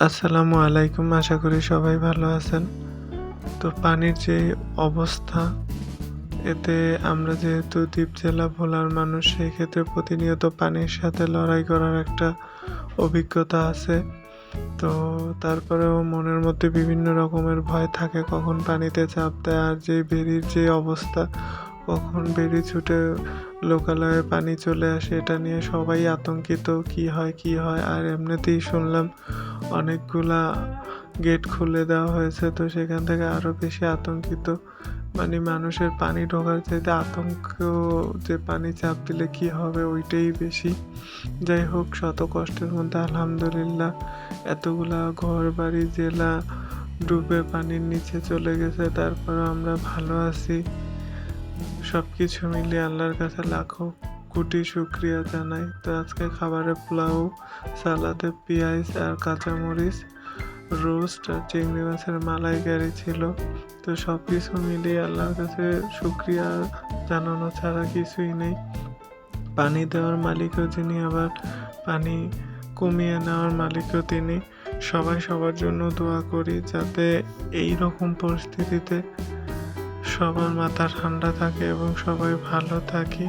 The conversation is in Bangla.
আসসালামু আলাইকুম। আশা করি সবাই ভালো আছেন। তো পানির যে অবস্থা, এতে আমরা যেহেতু দ্বীপ জেলা ভোলার মানুষ, সেই ক্ষেত্রে প্রতিনিয়ত পানির সাথে লড়াই করার একটা অভিজ্ঞতা আছে। তো তারপরেও মনের মধ্যে বিভিন্ন রকমের ভয় থাকে কখন পানিতে ঝাঁপ দেয়, আর যে বেড়ির যে অবস্থা, কখন বেড়ি ছুটে লোকালয়ে পানি চলে আসে, এটা নিয়ে সবাই আতঙ্কিত। কি হয়। আর এমনিতেই শুনলাম অনেকগুলা গেট খুলে দেওয়া হয়েছে, তো সেখান থেকে আরো বেশি আতঙ্কিত। মানে মানুষের পানি ঢোকার চাইতে আতঙ্ক, যে পানি চাপ দিলে কি হবে ওইটাই বেশি। যাই হোক, শত কষ্টের মধ্যে আলহামদুলিল্লাহ এতগুলা ঘর বাড়ি জেলা ডুবে পানির নিচে চলে গেছে, তারপরে আমরা ভালো আছি। সবকিছু মিলিয়ে আল্লাহর কাছে লাখো কোটি শুক্রিয়া জানাই। তো আজকে খাবারে পোলাও, সালাদে পেঁয়াজ আর কাঁচামরিচ, রোস্ট আর চিংড়ি মাছের মালাইকারি ছিল। তো সব কিছু মিলিয়ে আল্লাহর কাছে শুক্রিয়া জানানো ছাড়া কিছুই নেই। পানি দেওয়ার মালিকও যিনি, আবার পানি কমিয়ে নেওয়ার মালিকও তিনি। সবাই সবার জন্য দোয়া করি যাতে এই রকম পরিস্থিতিতে সবার মাথা ঠান্ডা থাকে এবং সবাই ভালো থাকি।